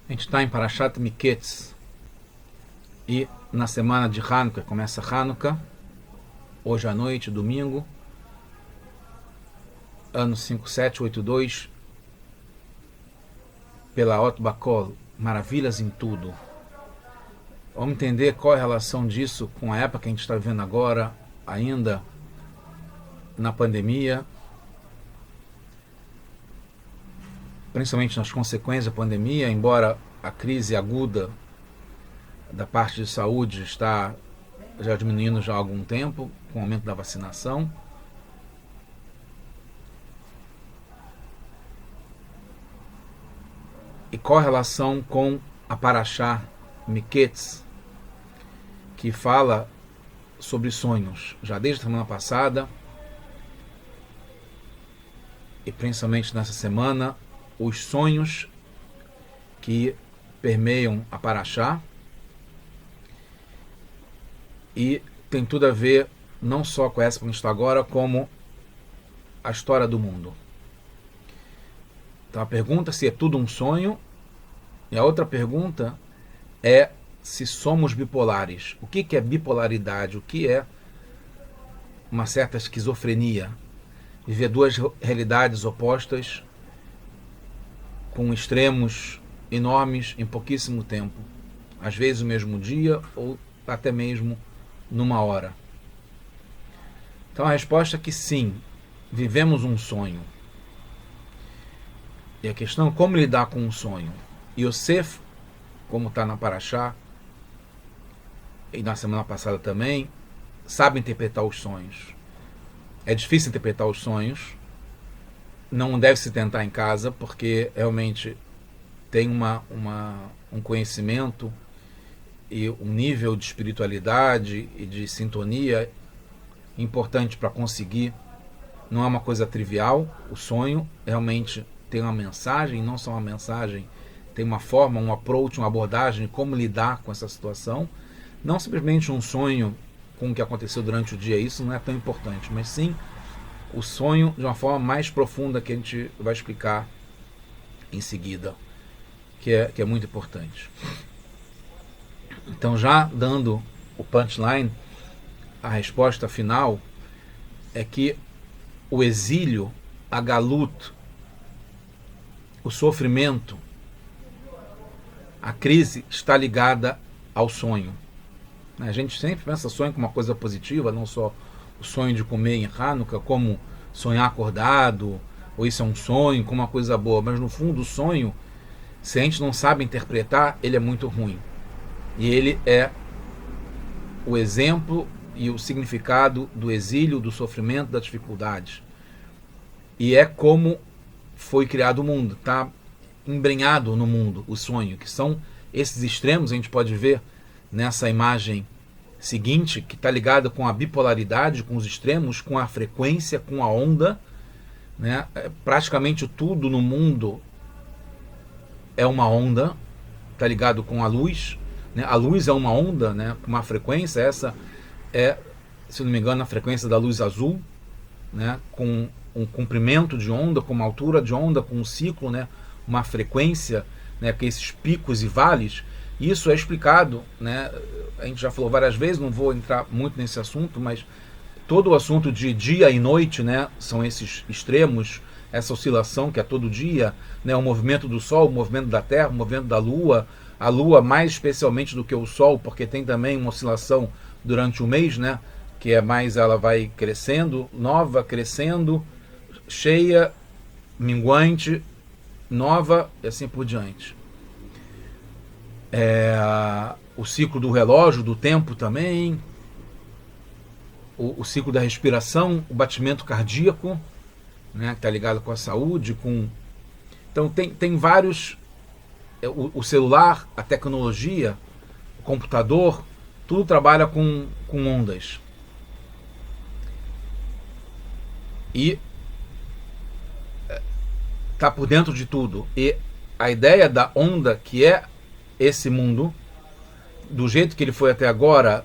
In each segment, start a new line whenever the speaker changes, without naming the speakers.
A gente está em Parashat Miketz e na semana de Hanukkah, começa Hanukkah, hoje à noite, domingo, ano 5782, pela Ot Bakol, Maravilhas em Tudo. Vamos entender qual é a relação disso com a época que a gente está vivendo agora, ainda na pandemia, principalmente nas consequências da pandemia, embora a crise aguda da parte de saúde está já diminuindo já há algum tempo, com o aumento da vacinação. E qual a relação com a Parashá Miketz, que fala sobre sonhos, já desde a semana passada, e principalmente nessa semana, os sonhos que permeiam a Parashá, e tem tudo a ver não só com essa que a gente está agora, como a história do mundo. Então a pergunta é se é tudo um sonho, e a outra pergunta é se somos bipolares. O que é bipolaridade? O que é uma certa esquizofrenia? Viver duas realidades opostas com extremos enormes em pouquíssimo tempo. Às vezes no mesmo dia ou até mesmo numa hora. Então a resposta é que sim, vivemos um sonho. E a questão é como lidar com um sonho. Yosef, como está na Parashá, e na semana passada também, sabe interpretar os sonhos. É difícil interpretar os sonhos, não deve se tentar em casa, porque realmente tem um conhecimento e um nível de espiritualidade e de sintonia importante para conseguir. Não é uma coisa trivial. O sonho realmente tem uma mensagem, não só uma mensagem, tem uma forma, um approach, uma abordagem de como lidar com essa situação. Não simplesmente um sonho com o que aconteceu durante o dia, isso não é tão importante, mas sim o sonho de uma forma mais profunda, que a gente vai explicar em seguida, que é muito importante. Então, já dando o punchline, a resposta final é que o exílio, a galut, o sofrimento, a crise está ligada ao sonho. A gente sempre pensa sonho como uma coisa positiva, não só o sonho de comer em Hanukkah, como sonhar acordado, ou isso é um sonho, como uma coisa boa, mas no fundo o sonho, se a gente não sabe interpretar, ele é muito ruim. E ele é o exemplo e o significado do exílio, do sofrimento, da dificuldade. E é como foi criado o mundo, está embrenhado no mundo, o sonho, que são esses extremos. A gente pode ver nessa imagem seguinte, que está ligada com a bipolaridade, com os extremos, com a frequência, com a onda, né? Praticamente tudo no mundo é uma onda, está ligado com a luz, né? A luz é uma onda, né? Com uma frequência, essa é, se não me engano, a frequência da luz azul, né? Com um comprimento de onda, com uma altura de onda, com um ciclo, né? Uma frequência, né? Com esses picos e vales. Isso é explicado, né? A gente já falou várias vezes, não vou entrar muito nesse assunto, mas todo o assunto de dia e noite, né? São esses extremos, essa oscilação que é todo dia, né? O movimento do Sol, o movimento da Terra, o movimento da Lua, a Lua mais especialmente do que o Sol, porque tem também uma oscilação durante o mês, né? Que é mais, ela vai crescendo, nova, crescendo, cheia, minguante, nova e assim por diante. O ciclo do relógio, do tempo também, o ciclo da respiração, o batimento cardíaco, né, que está ligado com a saúde, então tem vários, o celular, a tecnologia, o computador, tudo trabalha com ondas. E está por dentro de tudo. E a ideia da onda, que é esse mundo, do jeito que ele foi até agora,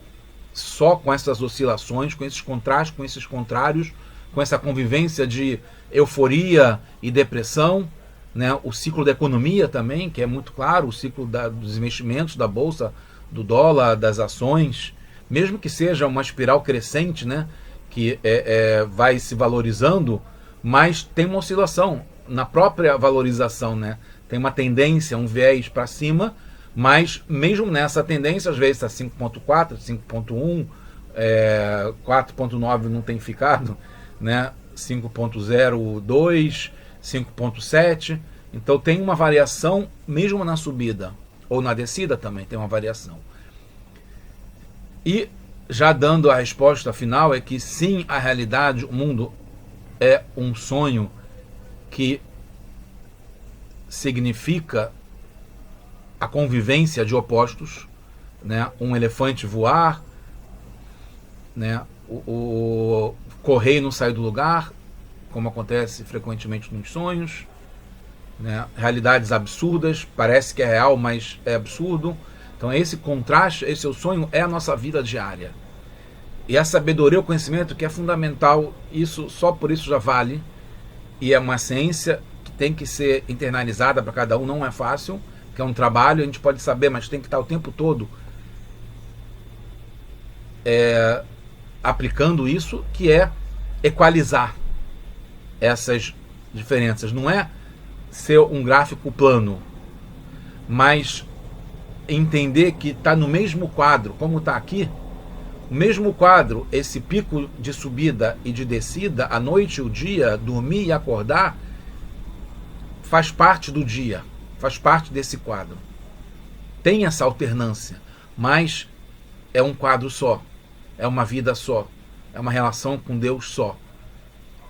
só com essas oscilações, com esses contrastes, com esses contrários, com essa convivência de euforia e depressão, né? O ciclo da economia também, que é muito claro, o ciclo dos investimentos, da bolsa, do dólar, das ações, mesmo que seja uma espiral crescente, né? Que vai se valorizando, mas tem uma oscilação na própria valorização, né? Tem uma tendência, um viés para cima, mas mesmo nessa tendência, às vezes está 5.4, 5.1, 4.9 não tem ficado, né? 5.02, 5.7. Então tem uma variação mesmo na subida, ou na descida também tem uma variação. E já dando a resposta final, é que sim, a realidade, o mundo é um sonho que significa a convivência de opostos, né? Um elefante voar, né? O correr e não sair do lugar, como acontece frequentemente nos sonhos, né? Realidades absurdas, parece que é real, mas é absurdo. Então esse contraste, esse é o sonho, é a nossa vida diária. E a sabedoria, o conhecimento que é fundamental, isso só por isso já vale. E é uma ciência que tem que ser internalizada para cada um, não é fácil, que é um trabalho, a gente pode saber, mas tem que estar o tempo todo aplicando isso, que é equalizar essas diferenças. Não é ser um gráfico plano, mas entender que está no mesmo quadro, como está aqui, o mesmo quadro, esse pico de subida e de descida, a noite e o dia, dormir e acordar, faz parte do dia, faz parte desse quadro. Tem essa alternância, mas é um quadro só, é uma vida só, é uma relação com Deus só.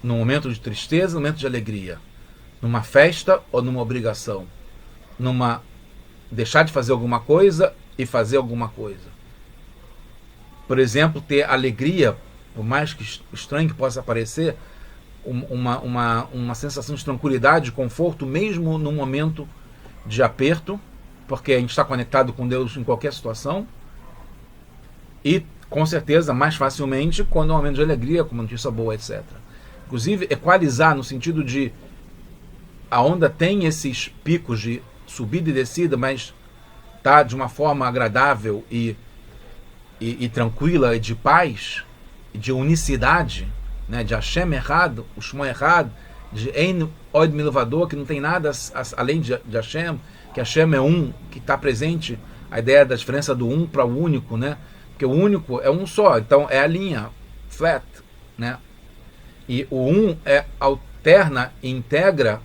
No momento de tristeza, no momento de alegria, numa festa ou numa obrigação, numa deixar de fazer alguma coisa e fazer alguma coisa. Por exemplo, ter alegria, por mais que estranho que possa parecer, uma sensação de tranquilidade, de conforto, mesmo no momento de aperto, porque a gente está conectado com Deus em qualquer situação, e com certeza mais facilmente quando é um momento de alegria, com uma notícia boa, etc. Inclusive, equalizar no sentido de a onda tem esses picos de subida e descida, mas está de uma forma agradável e tranquila, e de paz, de unicidade, né, de Hashem errado, o Shmo errado, de Ein Od Milvado, que não tem nada além de Hashem, que Hashem é um, que está presente, a ideia da diferença do um para o único, né? Porque o único é um só, então é a linha flat, né? E o um alterna, integra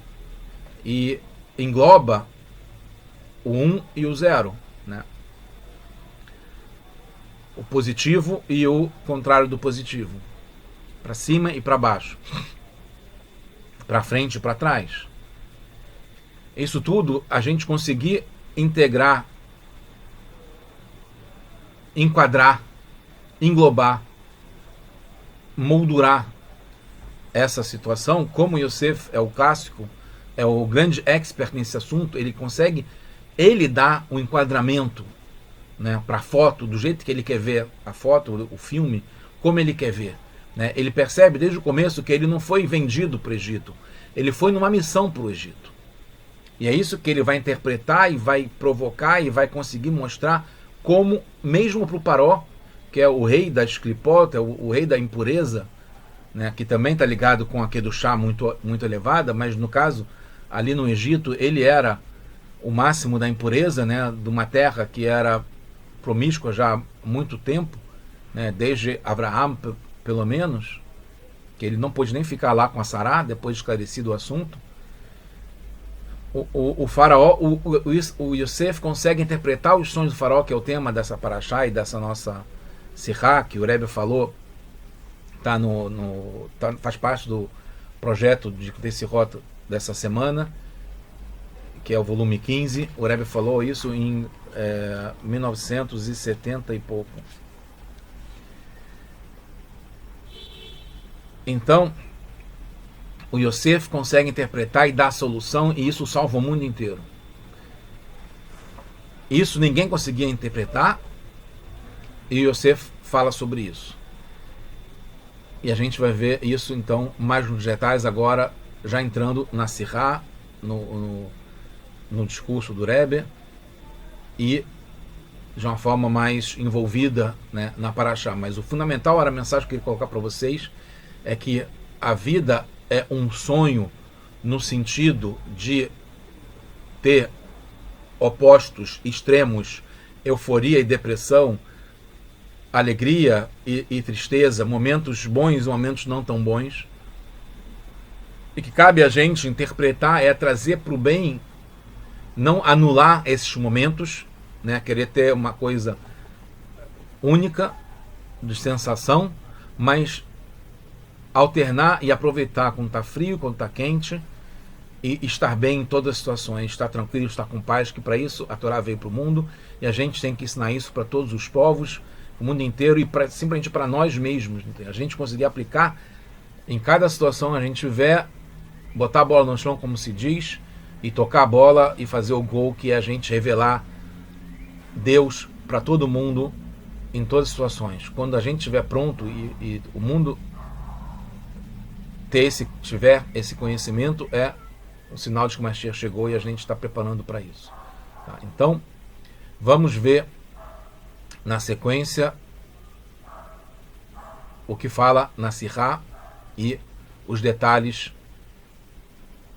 e engloba o 1 e o 0, né? O positivo e o contrário do positivo, para cima e para baixo, para frente e para trás. Isso tudo a gente conseguir integrar, enquadrar, englobar, moldurar essa situação, como Yosef é o clássico, é o grande expert nesse assunto, ele consegue, ele dá o enquadramento, né, para a foto, do jeito que ele quer ver a foto, o filme, como ele quer ver, né? Ele percebe desde o começo que ele não foi vendido para o Egito, ele foi numa missão para o Egito. E é isso que ele vai interpretar e vai provocar e vai conseguir mostrar como, mesmo para o Paró, que é o rei da Esclipota, o rei da impureza, né, que também está ligado com a Kedushá muito, muito elevada, mas no caso, ali no Egito, ele era o máximo da impureza, né, de uma terra que era promíscua já há muito tempo, né, desde Abraham, pelo menos, que ele não pôde nem ficar lá com a Sará, depois de esclarecido o assunto. O faraó, o Yosef consegue interpretar os sonhos do faraó, que é o tema dessa paraxá e dessa nossa sirá, que o Rebbe falou, faz parte do projeto desse rota dessa semana, que é o volume 15. O Rebbe falou isso em 1970 e pouco. Então, o Yosef consegue interpretar e dar a solução, e isso salva o mundo inteiro. Isso ninguém conseguia interpretar, e o Yosef fala sobre isso. E a gente vai ver isso, então, mais nos detalhes agora, já entrando na Sirá, no discurso do Rebbe e de uma forma mais envolvida, né, na Parashá. Mas o fundamental, era a mensagem que eu queria colocar para vocês, é que a vida é um sonho no sentido de ter opostos extremos, euforia e depressão, alegria e tristeza, momentos bons e momentos não tão bons, e que cabe a gente interpretar, trazer para o bem, não anular esses momentos, né, querer ter uma coisa única de sensação, mas alternar e aproveitar quando está frio, quando está quente, e estar bem em todas as situações, estar tranquilo, estar com paz, que para isso a Torá veio para o mundo, e a gente tem que ensinar isso para todos os povos, o mundo inteiro, e simplesmente para nós mesmos, a gente conseguir aplicar em cada situação, a gente tiver, botar a bola no chão, como se diz, e tocar a bola e fazer o gol, que é a gente revelar Deus para todo mundo em todas as situações. Quando a gente estiver pronto e o mundo tiver esse conhecimento, é um sinal de que o Mashiach chegou e a gente está preparando para isso. Tá? Então, vamos ver na sequência o que fala na Sirá e os detalhes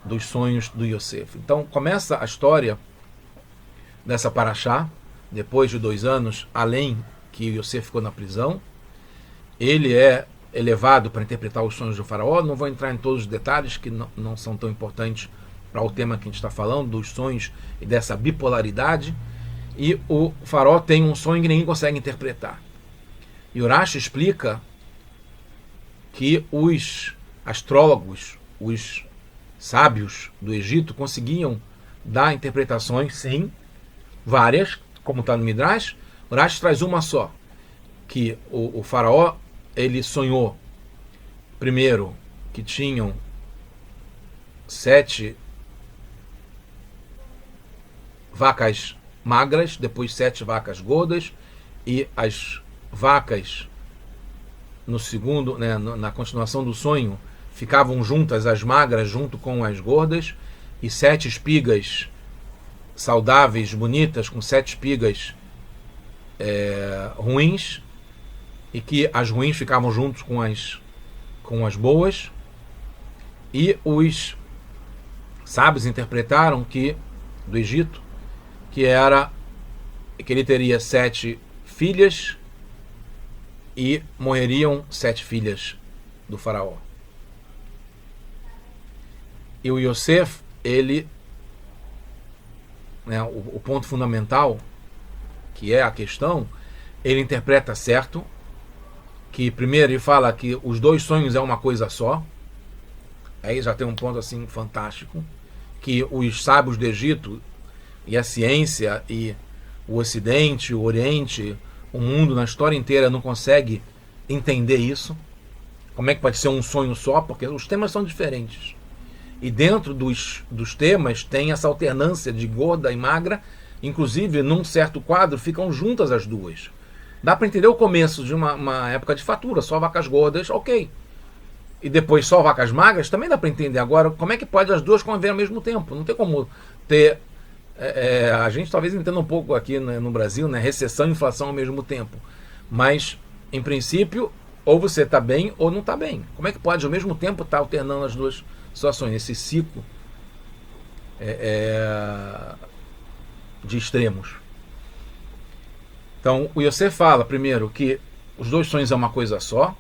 dos sonhos do Yosef. Então, começa a história dessa Parashá, depois de 2 anos, além que o Yosef ficou na prisão. Ele é elevado para interpretar os sonhos do faraó. Não vou entrar em todos os detalhes, que não são tão importantes para o tema que a gente está falando, dos sonhos e dessa bipolaridade. E o faraó tem um sonho que ninguém consegue interpretar. E Urashi explica que os astrólogos, os sábios do Egito, conseguiam dar interpretações, sim, várias, como está no Midrash. Urashi traz uma só, que o faraó, ele sonhou primeiro que tinham 7 vacas magras, depois 7 vacas gordas, e as vacas no segundo, né, na continuação do sonho, ficavam juntas, as magras junto com as gordas, e 7 espigas saudáveis, bonitas, com 7 espigas ruins, e que as ruins ficavam juntos com as boas. E os sábios interpretaram do Egito, que ele teria 7 filhas e morreriam 7 filhas do faraó. E o Yosef, ele, né, o ponto fundamental, que é a questão, ele interpreta certo, que primeiro ele fala que os 2 sonhos é uma coisa só. Aí já tem um ponto assim fantástico, que os sábios do Egito e a ciência e o Ocidente, o Oriente, o mundo na história inteira não consegue entender isso. Como é que pode ser um sonho só? Porque os temas são diferentes. E dentro dos temas tem essa alternância de gorda e magra. Inclusive, num certo quadro, ficam juntas as duas. Dá para entender o começo de uma época de fartura, só vacas gordas, ok. E depois só vacas magras, também dá para entender. Agora, como é que pode as duas conviver ao mesmo tempo? Não tem como ter... a gente talvez entenda um pouco aqui, né, no Brasil, né, recessão e inflação ao mesmo tempo. Mas, em princípio, ou você está bem ou não está bem. Como é que pode, ao mesmo tempo, estar alternando as duas situações? Esse ciclo de extremos. Então, o Yosef fala, primeiro, que os 2 sonhos é uma coisa só,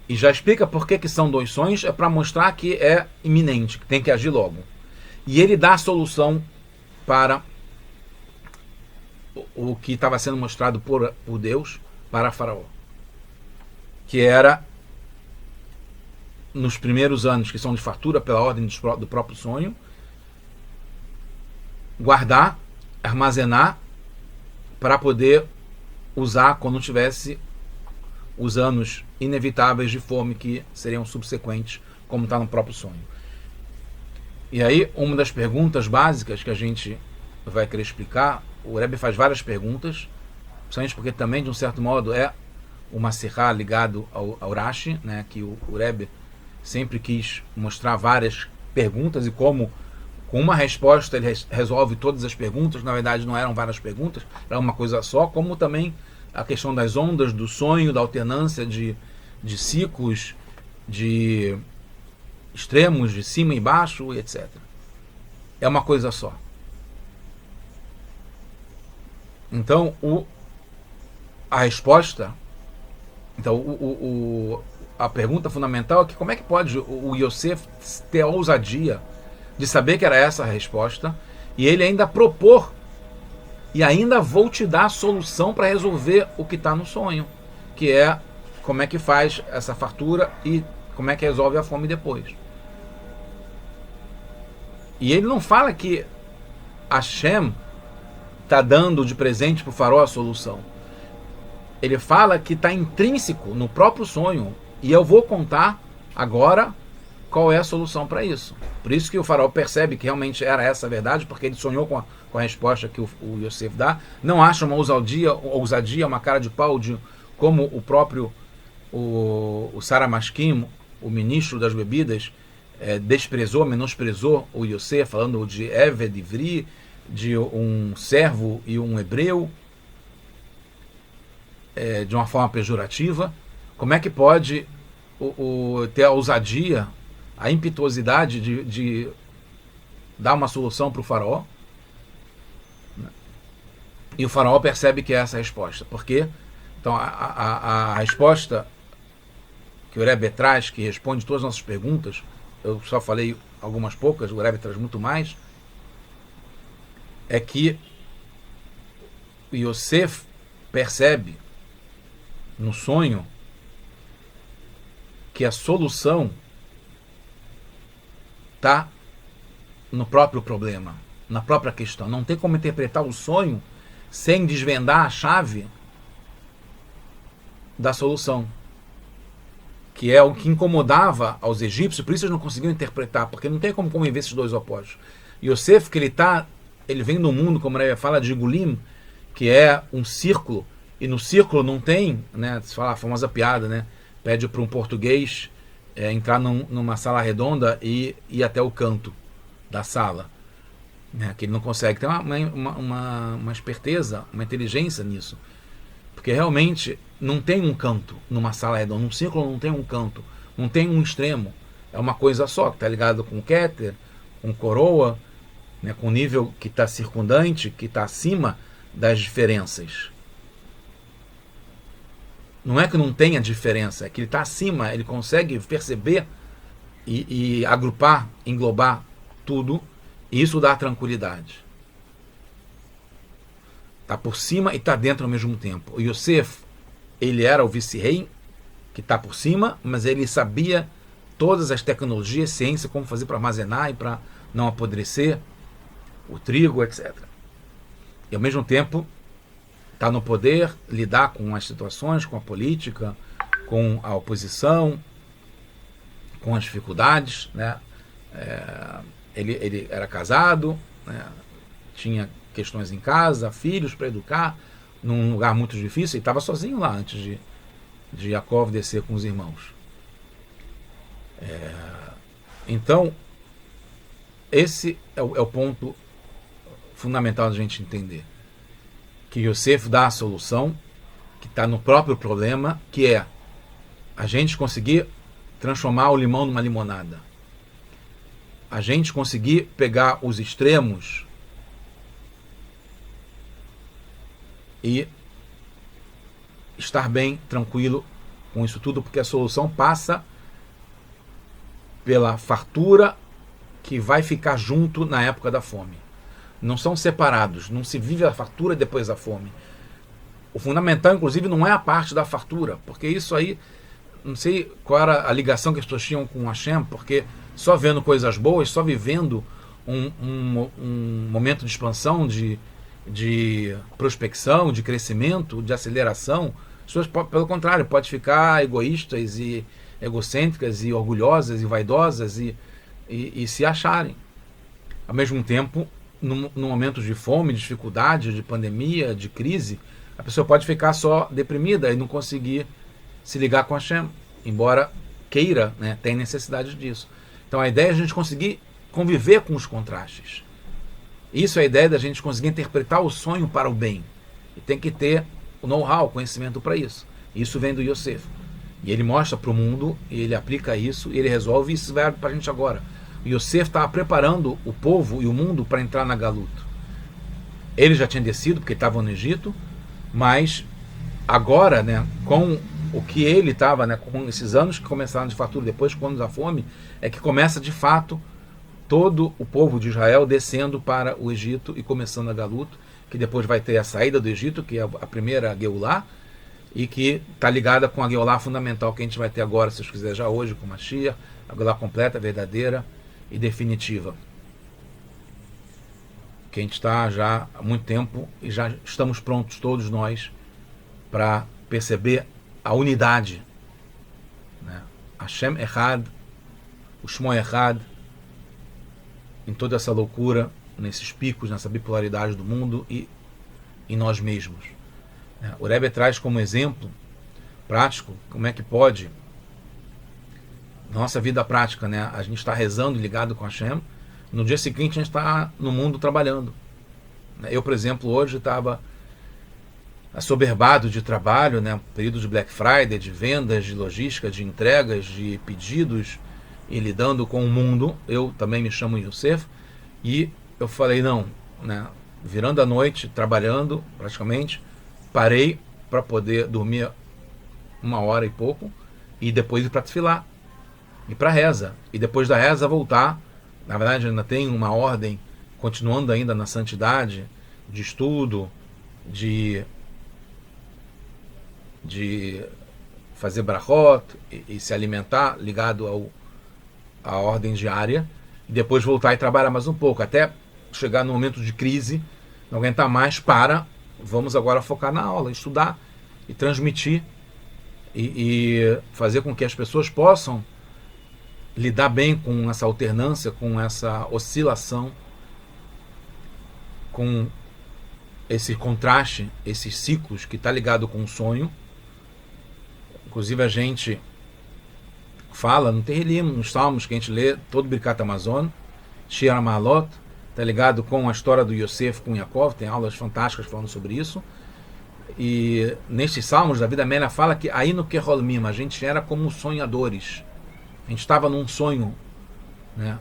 e já explica por que são 2 sonhos, é para mostrar que é iminente, que tem que agir logo. E ele dá a solução para o que estava sendo mostrado por Deus para Faraó, que era, nos primeiros anos, que são de fartura pela ordem do próprio sonho, guardar, armazenar, para poder usar quando tivesse os anos inevitáveis de fome que seriam subsequentes, como está no próprio sonho. E aí, uma das perguntas básicas que a gente vai querer explicar, o Rebbe faz várias perguntas, principalmente porque também, de um certo modo, é uma sirá ligado ao Rashi, né, que o Rebbe sempre quis mostrar várias perguntas e como com uma resposta ele resolve todas as perguntas. Na verdade não eram várias perguntas, era uma coisa só, como também a questão das ondas, do sonho, da alternância de ciclos, de extremos, de cima e baixo, etc. É uma coisa só. Então a resposta, então a pergunta fundamental é que como é que pode o Yosef ter a ousadia de saber que era essa a resposta e ele ainda propor e ainda vou te dar a solução para resolver o que está no sonho, que é como é que faz essa fartura e como é que resolve a fome depois. E ele não fala que Hashem está dando de presente para o faraó a solução. Ele fala que está intrínseco no próprio sonho. E eu vou contar agora qual é a solução para isso. Por isso que o faraó percebe que realmente era essa a verdade, porque ele sonhou com a resposta que o Yosef dá. Não acha uma ousadia, uma cara de pau, de como o próprio o Saramashkim, o ministro das bebidas, menosprezou o Yosef, falando de Eved Ivri, de um servo e um hebreu, de uma forma pejorativa. Como é que pode ter a ousadia, a impetuosidade de dar uma solução para o faraó? E o faraó percebe que é essa a resposta. Por quê? Então a resposta que o Rebbe traz, que responde todas as nossas perguntas, eu só falei algumas poucas, o Rebbe traz muito mais, é que o Yosef percebe no sonho que a solução está no próprio problema, na própria questão. Não tem como interpretar o sonho sem desvendar a chave da solução, que é o que incomodava aos egípcios. Por isso eles não conseguiam interpretar, porque não tem como conviver esses dois opostos. Yosef, que ele vem do mundo, como ele fala, de Gulim, que é um círculo, e no círculo não tem, né, se fala a famosa piada, né, pede para um português entrar numa sala redonda e ir até o canto da sala, né, que ele não consegue. Tem uma esperteza, uma inteligência nisso, porque realmente não tem um canto numa sala redonda, num círculo não tem um canto, não tem um extremo, é uma coisa só, que está ligado com Keter, com coroa, né, com o nível que está circundante, que está acima das diferenças. Não é que não tenha diferença, é que ele está acima, ele consegue perceber e agrupar, englobar tudo, e isso dá tranquilidade. Está por cima e está dentro ao mesmo tempo. O Yosef, ele era o vice-rei, que está por cima, mas ele sabia todas as tecnologias, ciência, como fazer para armazenar e para não apodrecer o trigo, etc. E ao mesmo tempo está no poder, lidar com as situações, com a política, com a oposição, com as dificuldades, né? Ele era casado, né? Tinha questões em casa, filhos para educar, num lugar muito difícil, e estava sozinho lá antes de Yaakov descer com os irmãos. Então, esse é o ponto fundamental da gente entender. Que Yosef dá a solução, que está no próprio problema, que é a gente conseguir transformar o limão numa limonada. A gente conseguir pegar os extremos e estar bem, tranquilo com isso tudo, porque a solução passa pela fartura que vai ficar junto na época da fome. Não são separados, não se vive a fartura depois da fome. O fundamental, inclusive, não é a parte da fartura, porque isso aí, não sei qual era a ligação que as pessoas tinham com Hashem, porque só vendo coisas boas, só vivendo um momento de expansão, de prospecção, de crescimento, de aceleração, as pessoas, pelo contrário, podem ficar egoístas e egocêntricas e orgulhosas e vaidosas e se acharem. Ao mesmo tempo, no momento de fome, de dificuldade, de pandemia, de crise, a pessoa pode ficar só deprimida e não conseguir se ligar com Hashem, embora queira, né, tenha necessidade disso. Então a ideia é a gente conseguir conviver com os contrastes. Isso é a ideia da gente conseguir interpretar o sonho para o bem. E tem que ter o know-how, o conhecimento para isso. Isso vem do Yosef. E ele mostra para o mundo, e ele aplica isso, e ele resolve, e isso vai para a gente agora. O Yosef estava preparando o povo e o mundo para entrar na Galut. Ele já tinha descido, porque estava no Egito, mas agora, né, com o que ele estava, né, com esses anos que começaram de fartura, depois com anos da fome, é que começa de fato todo o povo de Israel descendo para o Egito e começando a Galut, que depois vai ter a saída do Egito, que é a primeira Geulá, e que está ligada com a Geulá fundamental que a gente vai ter agora, se Deus quiser, já hoje, com Mashiach, a Geulá completa, verdadeira e definitiva. Que a gente está já há muito tempo e já estamos prontos, todos nós, para perceber a unidade, né? Hashem Echad, o Shmo Echad, em toda essa loucura, nesses picos, nessa bipolaridade do mundo e em nós mesmos. O Rebbe traz como exemplo prático como é que pode, na nossa vida prática, né, a gente está rezando ligado com Hashem, no dia seguinte a gente está no mundo trabalhando. Eu, por exemplo, hoje estava assoberbado de trabalho, né, período de Black Friday, de vendas, de logística, de entregas, de pedidos, e lidando com o mundo. Eu também me chamo Yosef, e eu falei, não, né, virando a noite, trabalhando praticamente, parei para poder dormir 1 hora e pouco, e depois ir para Tefilá, e para reza, e depois da reza voltar. Na verdade ainda tem uma ordem, continuando ainda na santidade, de estudo, de fazer brachot e se alimentar, ligado à ordem diária, e depois voltar e trabalhar mais um pouco, até chegar no momento de crise, não aguentar mais, vamos agora focar na aula, estudar e transmitir e fazer com que as pessoas possam lidar bem com essa alternância, com essa oscilação, com esse contraste, esses ciclos que está ligado com o sonho. Inclusive a gente fala no Terrilim, nos Salmos que a gente lê, todo Birkat Hamazon, Shir HaMa'alot, está ligado com a história do Yosef com Yaakov, tem aulas fantásticas falando sobre isso. E nestes Salmos, David Amélia fala que aí no Keholmim, a gente era como sonhadores. A gente estava num sonho, né,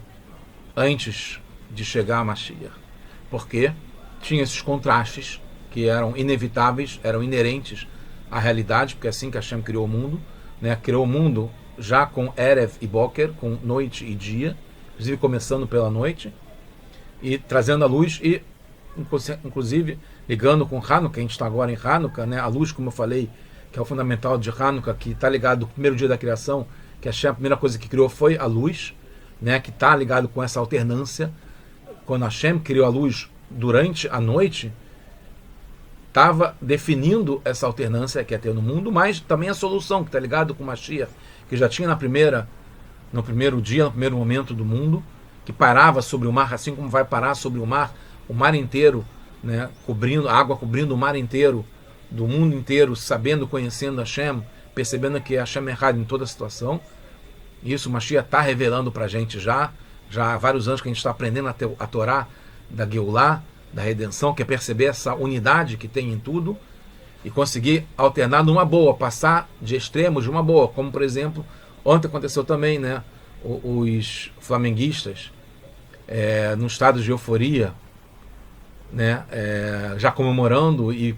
antes de chegar a Mashiach, porque tinha esses contrastes que eram inevitáveis, eram inerentes à realidade, porque é assim que Hashem criou o mundo, né, criou o mundo já com Erev e Boker, com noite e dia, inclusive começando pela noite, e trazendo a luz, e inclusive ligando com Hanukkah, a gente está agora em Hanukkah, né, a luz, como eu falei, que é o fundamental de Hanukkah, que está ligado no primeiro dia da criação, que a primeira coisa que criou foi a luz, né, que está ligado com essa alternância. Quando Hashem criou a luz durante a noite, estava definindo essa alternância que ia ter no mundo, mas também a solução, que está ligado com Mashiach, que já tinha no primeiro dia, no primeiro momento do mundo, que parava sobre o mar, assim como vai parar sobre o mar inteiro, né, a água cobrindo o mar inteiro, do mundo inteiro, sabendo, conhecendo Hashem, percebendo que Hashem é errado em toda a situação. Isso o Mashiach está revelando para a gente já há vários anos que a gente está aprendendo a Torá da Geulá, da redenção, que é perceber essa unidade que tem em tudo e conseguir alternar numa boa, passar de extremos de uma boa, como por exemplo, ontem aconteceu também, né, os flamenguistas num estado de euforia, né, já comemorando e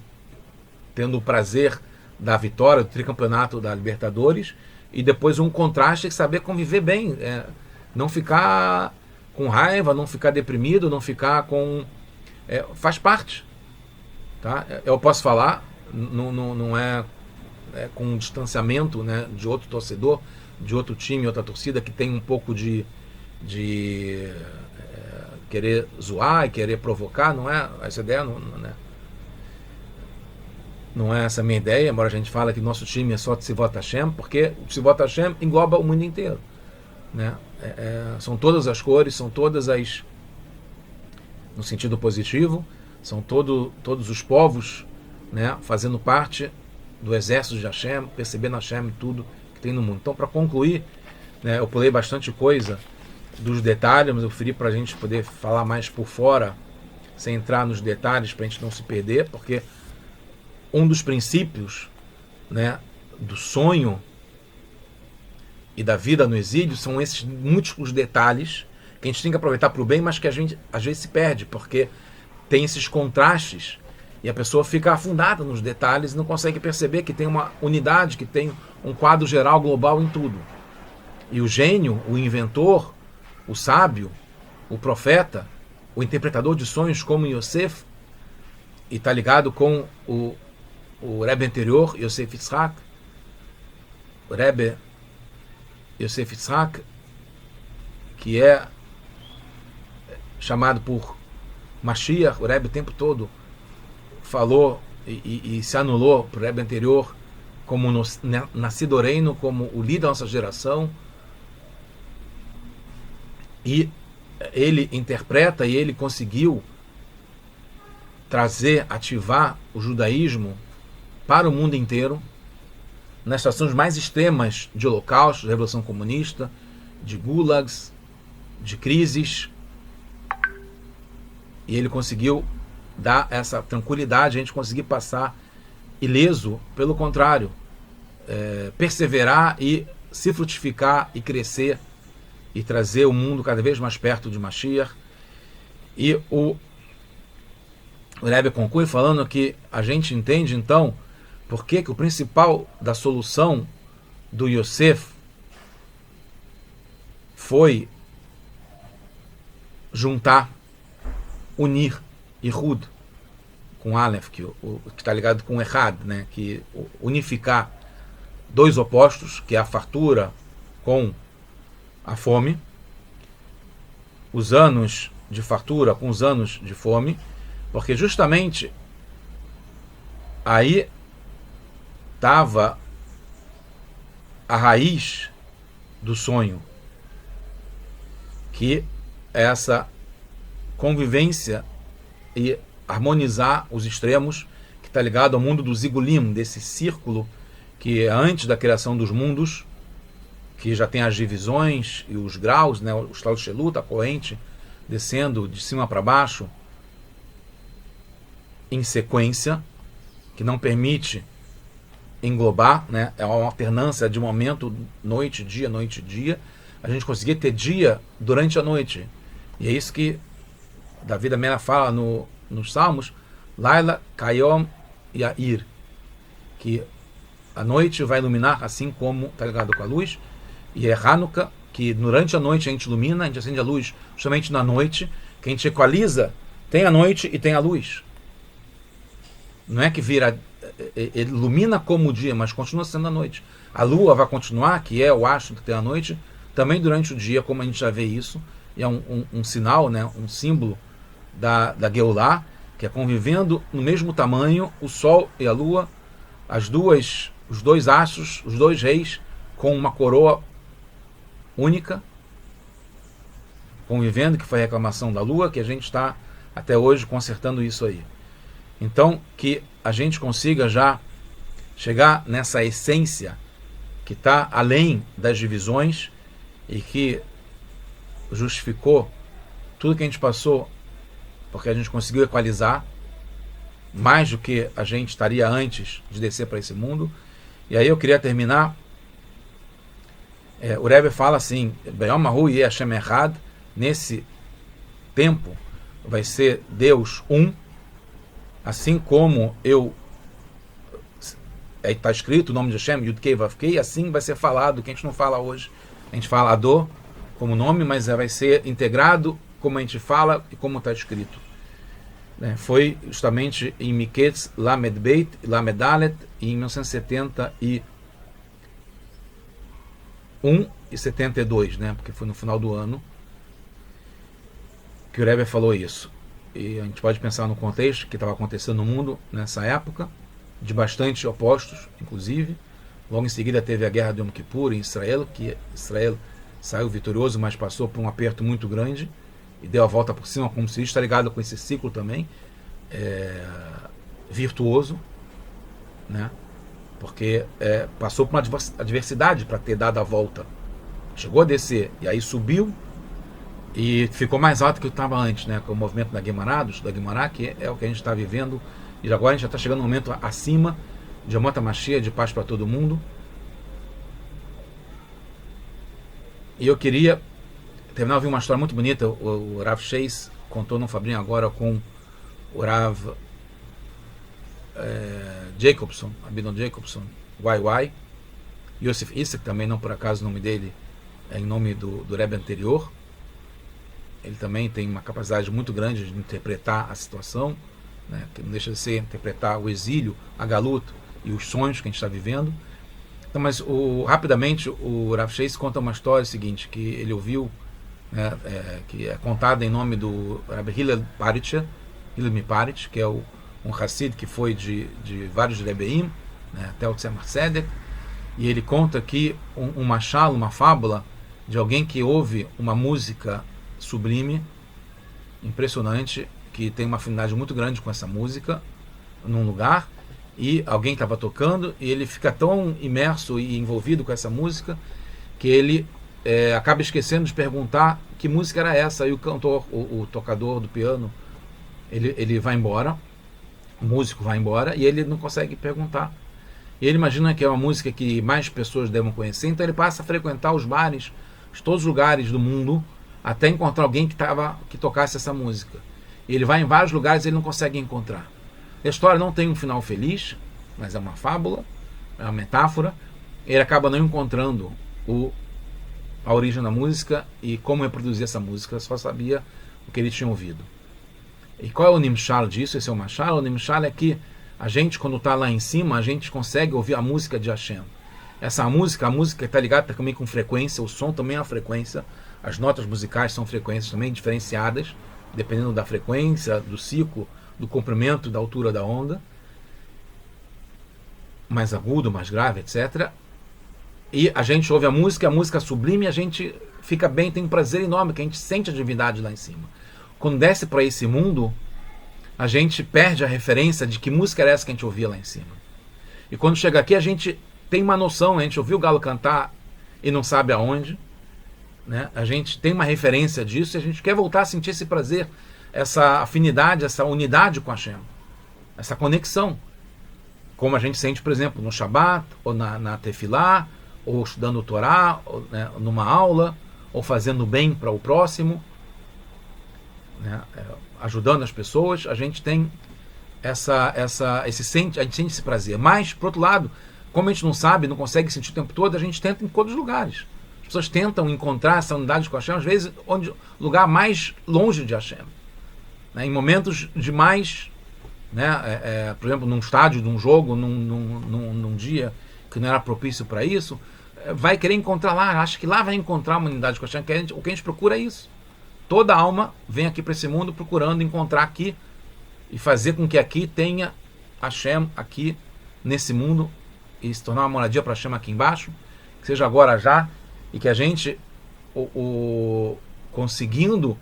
tendo o prazer da vitória do tricampeonato da Libertadores, e depois um contraste, saber conviver bem, não ficar com raiva, não ficar deprimido, não ficar com... faz parte, tá? Eu posso falar, não é com distanciamento, né, de outro torcedor, de outro time, outra torcida que tem um pouco de querer zoar e querer provocar, não é essa ideia, não é essa a minha ideia, embora a gente fale que nosso time é só Tzivot Hashem, porque o Tzivot Hashem engloba o mundo inteiro, né? São todas as cores, são todas as, no sentido positivo, são todos os povos, né, fazendo parte do exército de Hashem, percebendo Hashem e tudo que tem no mundo. Então, para concluir, né, eu pulei bastante coisa, dos detalhes, mas eu preferi para a gente poder falar mais por fora, sem entrar nos detalhes, para a gente não se perder, porque um dos princípios, né, do sonho e da vida no exílio são esses múltiplos detalhes que a gente tem que aproveitar para o bem, mas que a gente às vezes se perde, porque tem esses contrastes e a pessoa fica afundada nos detalhes e não consegue perceber que tem uma unidade, que tem um quadro geral global em tudo. E o gênio, o inventor, o sábio, o profeta, o interpretador de sonhos como Yosef, e está ligado com o Rebbe anterior, Yosef Yitzhak, o Rebbe Yosef Yitzhak, que é chamado por Mashiach, o Rebbe o tempo todo falou e se anulou para o Rebbe anterior como nascido reino, como o líder da nossa geração, e ele interpreta e ele conseguiu trazer, ativar o judaísmo para o mundo inteiro nas situações mais extremas de holocausto, de revolução comunista, de gulags, de crises, e ele conseguiu dar essa tranquilidade, a gente conseguir passar ileso, pelo contrário, perseverar e se frutificar e crescer e trazer o mundo cada vez mais perto de Mashiach. E o Rebbe conclui falando que a gente entende então por que o principal da solução do Yosef foi juntar, unir Yehud com Aleph, que está ligado com Echad, né? Que unificar dois opostos, que é a fartura com a fome, os anos de fartura com os anos de fome, porque justamente aí estava a raiz do sonho, que é essa convivência e harmonizar os extremos, que está ligado ao mundo do Zigulim, desse círculo que é antes da criação dos mundos, que já tem as divisões e os graus, né, o Shtalshelut, a corrente descendo de cima para baixo em sequência, que não permite englobar, né, é uma alternância de momento, noite, dia, a gente conseguir ter dia durante a noite. E é isso que Davi da Mena fala nos Salmos, Laila, Kayom e Air, que a noite vai iluminar assim como está ligado com a luz, e é Hanukkah, que durante a noite a gente ilumina, a gente acende a luz justamente na noite, que a gente equaliza, tem a noite e tem a luz. Não é que vira, ilumina como o dia, mas continua sendo a noite. A lua vai continuar, que é o astro que tem a noite, também durante o dia, como a gente já vê isso, e é um sinal, né, um símbolo da Geulah, que é convivendo no mesmo tamanho, o sol e a lua, os dois astros, os dois reis, com uma coroa única, convivendo, que foi a reclamação da lua, que a gente está até hoje consertando isso aí. Então, que a gente consiga já chegar nessa essência que está além das divisões e que justificou tudo que a gente passou, porque a gente conseguiu equalizar mais do que a gente estaria antes de descer para esse mundo. E aí eu queria terminar. O Rebbe fala assim: Beyom Ahu Yeh Hashem Echad, nesse tempo vai ser Deus um, assim como está escrito o nome de Hashem, Yud-Kei Vav-Kei, assim vai ser falado, que a gente não fala hoje. A gente fala Ador como nome, mas vai ser integrado como a gente fala e como está escrito. Foi justamente em Miketz Lamed Beit, Lamed Alet, em 1971 e 72, né? Porque foi no final do ano que o Rebbe falou isso. E a gente pode pensar no contexto que estava acontecendo no mundo nessa época, de bastante opostos, inclusive. Logo em seguida teve a guerra de Yom Kippur em Israel, que Israel saiu vitorioso, mas passou por um aperto muito grande e deu a volta por cima, como se está ligado com esse ciclo também virtuoso, né? Porque passou por uma adversidade para ter dado a volta. Chegou a descer e aí subiu E ficou mais alto que estava antes, né? Com o movimento da Guimará, que é o que a gente está vivendo. E agora a gente já está chegando no momento acima de Yamot HaMashiach, de paz para todo mundo. E eu queria terminar ouvindo uma história muito bonita. O Rav Sheis contou no Fabrinho agora com o Rav Jacobson, Abidon Jacobson, YY. Yosef Isaac também, não por acaso o nome dele é em nome do Rebbe anterior. Ele também tem uma capacidade muito grande de interpretar a situação, né, que não deixa de ser interpretar o exílio, a galuta e os sonhos que a gente está vivendo. Então, mas rapidamente o Rav Sheis conta uma história seguinte, que ele ouviu, né, que é contada em nome do Rabbi Hillel Miparitch, que é um Hassid que foi de vários Rebbeim, né, até o Tzemach Tzedek, e ele conta aqui uma mashal, uma fábula de alguém que ouve uma música sublime, impressionante, que tem uma afinidade muito grande com essa música num lugar, e alguém estava tocando e ele fica tão imerso e envolvido com essa música que ele acaba esquecendo de perguntar que música era essa, e o cantor, o tocador do piano, ele vai embora, o músico vai embora e ele não consegue perguntar. E ele imagina que é uma música que mais pessoas devem conhecer, então ele passa a frequentar os bares, todos os lugares do mundo, até encontrar alguém que tocasse essa música. E ele vai em vários lugares e ele não consegue encontrar. A história não tem um final feliz, mas é uma fábula, é uma metáfora. Ele acaba não encontrando a origem da música e como reproduzir essa música, só sabia o que ele tinha ouvido. E qual é o Nimshal disso? Esse é o Mashal. O Nimshal é que a gente, quando está lá em cima, a gente consegue ouvir a música de Hashem. Essa música, a música está ligada também com frequência, o som também é uma frequência, as notas musicais são frequências também diferenciadas, dependendo da frequência, do ciclo, do comprimento, da altura da onda, mais agudo, mais grave, etc. E a gente ouve a música sublime, e a gente fica bem, tem um prazer enorme, que a gente sente a divindade lá em cima. Quando desce para esse mundo, a gente perde a referência de que música era essa que a gente ouvia lá em cima. E quando chega aqui, a gente tem uma noção, a gente ouviu o galo cantar e não sabe aonde, né? A gente tem uma referência disso e a gente quer voltar a sentir esse prazer, essa afinidade, essa unidade com Hashem, essa conexão, como a gente sente, por exemplo, no Shabat, ou na Tefilá, ou estudando o Torá, ou, né, numa aula, ou fazendo bem para o próximo, né, ajudando as pessoas. A gente tem a gente sente esse prazer. Mas, por outro lado, como a gente não sabe, não consegue sentir o tempo todo, a gente tenta em todos os lugares. As pessoas tentam encontrar essa unidade com Hashem, às vezes, lugar mais longe de Hashem, né, em momentos de mais, né, por exemplo, num estádio, num jogo, num dia que não era propício para isso, vai querer encontrar lá, acha que lá vai encontrar uma unidade com Hashem, o que a gente procura é isso. Toda alma vem aqui para esse mundo procurando encontrar aqui e fazer com que aqui tenha Hashem aqui nesse mundo e se tornar uma moradia para Hashem aqui embaixo, que seja agora já, e que a gente conseguindo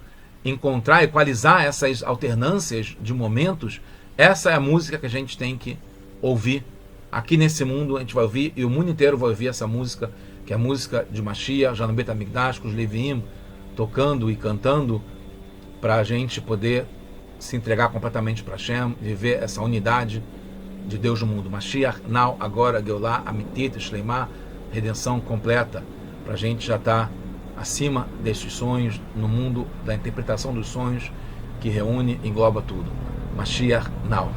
encontrar, equalizar essas alternâncias de momentos, essa é a música que a gente tem que ouvir aqui nesse mundo. A gente vai ouvir, e o mundo inteiro vai ouvir essa música, que é a música de Mashiach, já no Bet HaMikdash, com os Leviim tocando e cantando, para a gente poder se entregar completamente para Hashem, viver essa unidade de Deus no mundo. Mashiach, Now, agora, Geulah, Amitit, Shleimah, redenção completa, para a gente já estar acima desses sonhos, no mundo da interpretação dos sonhos, que reúne, engloba tudo. Mashiach, Now.